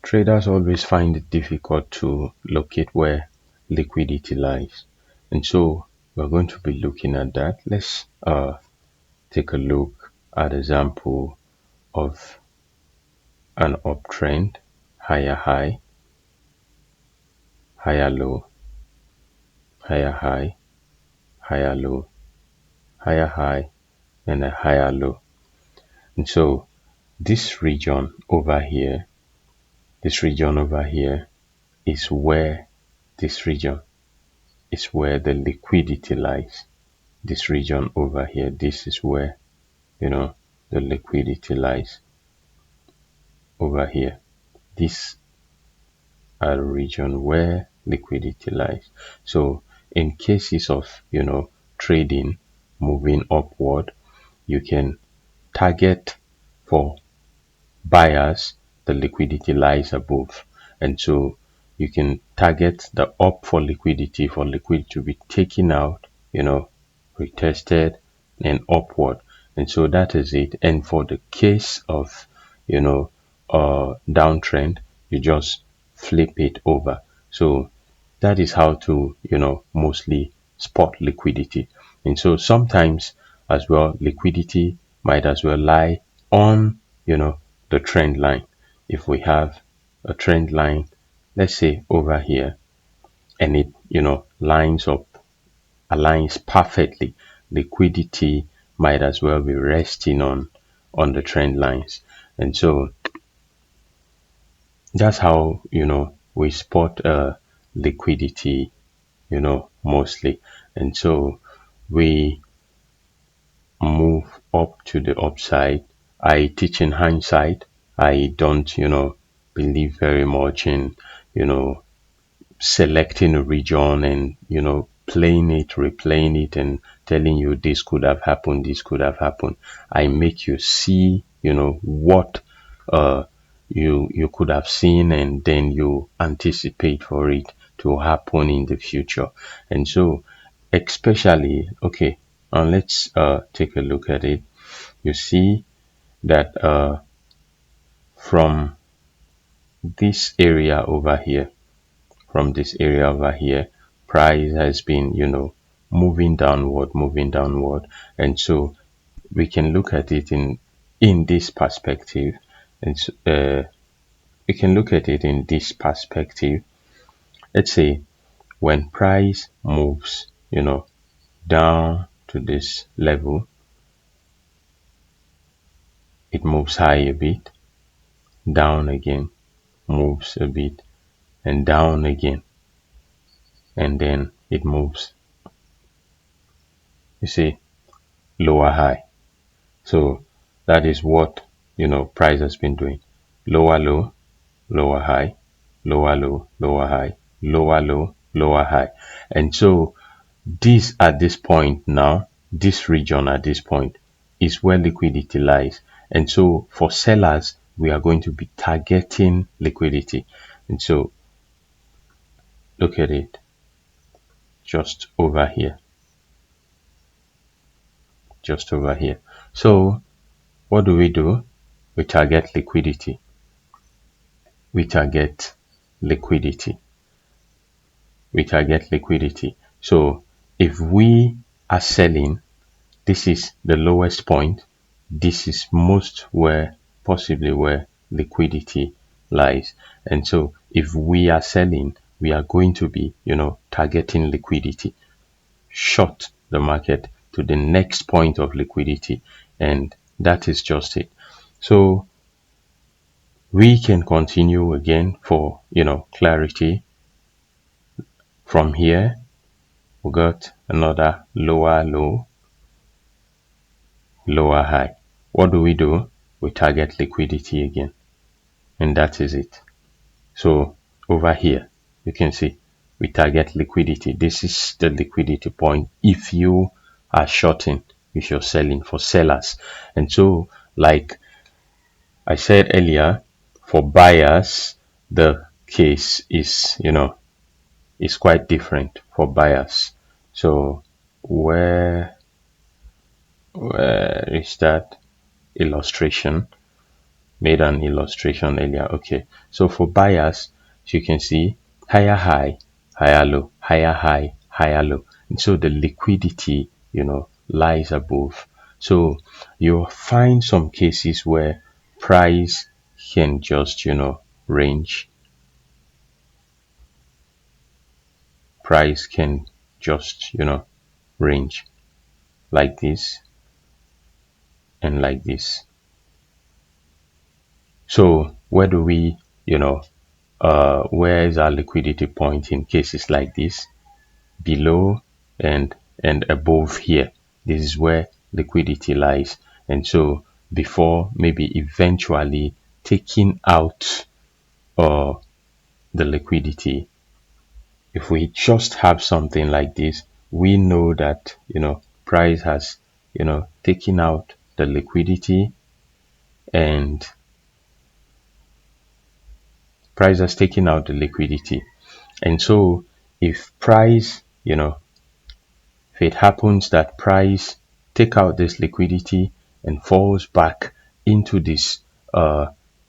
Traders always find it difficult to locate where liquidity lies. And so we're going to be looking at that. Let's take a look at example of an uptrend, higher high, higher low, higher high, higher low, higher high, and a higher low. And so this region over here is where this region is where the liquidity lies. This region over here, this is where the liquidity lies over here. This are the region where liquidity lies. So in cases of trading moving upward, you can target for buyers the liquidity lies above, and so you can target the up for liquidity to be taken out, retested and upward. And so that is it. And for the case of downtrend, you just flip it over. So that is how to mostly spot liquidity. And so sometimes as well, liquidity might as well lie on the trend line. If we have a trend line, let's say over here, and it aligns perfectly, liquidity might as well be resting on the trend lines. And so that's how we spot liquidity mostly. And so we move up to the upside. I teach in hindsight. I don't believe very much in selecting a region and playing it, replaying it, and telling you this could have happened, this could have happened. I make you see what you could have seen, and then you anticipate for it to happen in the future. And so especially, okay, let's take a look at it. You see that from this area over here, price has been moving downward, and so we can look at it in this perspective. And we can look at it in this perspective. Let's say when price moves down to this level, it moves high a bit, down again, moves a bit, and down again, and then it moves, you see, lower high. So that is what price has been doing: lower low, lower high, lower low, lower high, lower low, lower high. And so this at this point now, this region at this point is where liquidity lies. And so for sellers, we are going to be targeting liquidity. And so look at it, just over here. So what do? We target liquidity. So if we are selling, this is the lowest point. This is possibly where liquidity lies. And so if we are selling, we are going to be targeting liquidity, short the market to the next point of liquidity, and that is just it. So we can continue again for clarity. From here we got another lower low, lower high. What do? We target liquidity again, and that is it. So over here you can see we target liquidity. This is the liquidity point if you are shorting, if you're selling, for sellers. And so, like I said earlier, for buyers the case is is quite different for buyers. So where is that illustration? made an illustration earlier. Okay, so for buyers, you can see higher high, higher low, higher high, higher low. And so the liquidity, lies above. So you'll find some cases where price can just, range. Price can just, range like this and like this. So where do we, where is our liquidity point in cases like this? Below and above here. This is where liquidity lies. And so before maybe eventually taking out the liquidity, if we just have something like this, we know that price has taken out the liquidity, and price has taken out the liquidity. And so if price, if it happens that price take out this liquidity and falls back into this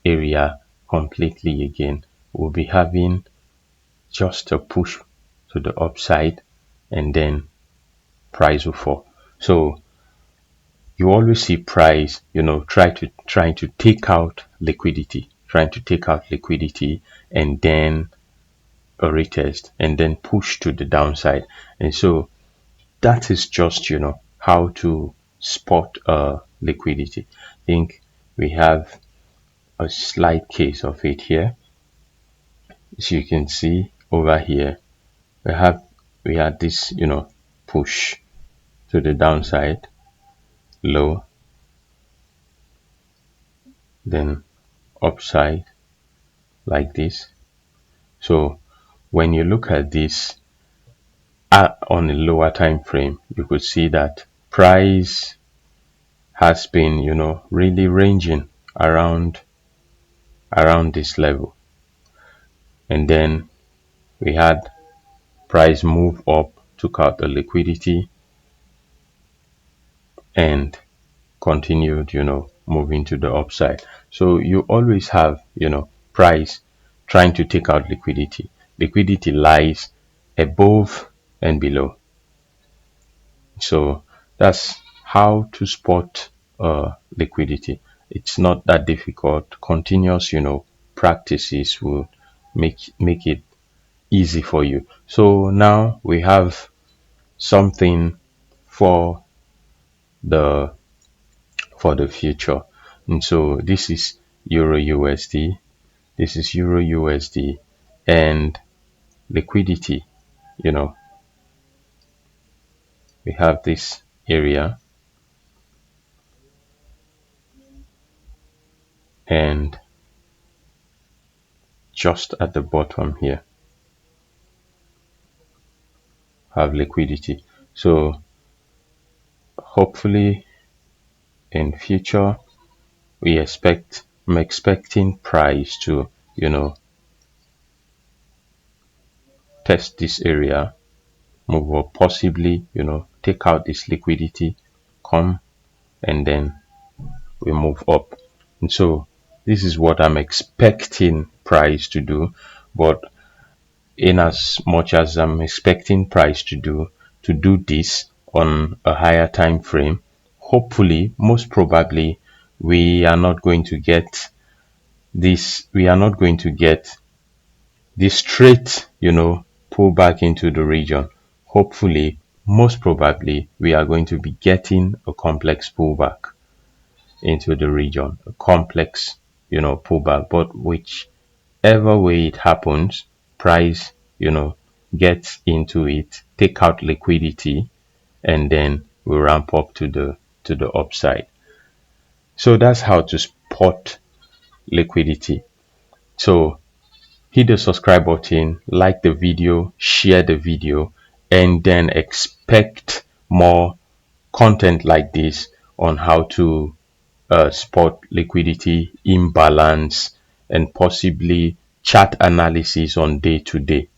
area completely again, we'll be having just a push to the upside, and then price will fall. So you always see price, trying to take out liquidity, and then a retest and then push to the downside. And so that is just, how to spot liquidity. I think we have a slight case of it here. As you can see over here, we had this, push to the downside, low, then upside like this. So when you look at this on a lower time frame, you could see that price has been, really ranging around this level. And then we had price move up, took out the liquidity, and continued, moving to the upside. So you always have, price trying to take out liquidity. Liquidity lies above and below. So that's how to spot liquidity. It's not that difficult. Continuous, practices will make it easy for you. So now we have something for the future. And so this is Euro USD, this is Euro USD, and liquidity, we have this area, and just at the bottom here have liquidity. So hopefully in future I'm expecting price to, test this area, move up, possibly, take out this liquidity, come, and then we move up. And so this is what I'm expecting price to do. But in as much as I'm expecting price to do this on a higher time frame, hopefully, most probably, we are not going to get this straight, pull back into the region. Hopefully, most probably, we are going to be getting a complex pullback into the region, a complex, pullback. But whichever way it happens, price, gets into it, take out liquidity, and then we ramp up to the upside. So that's how to spot liquidity. So hit the subscribe button, like the video, share the video, and then expect more content like this on how to spot liquidity, imbalance, and possibly chart analysis on day to day.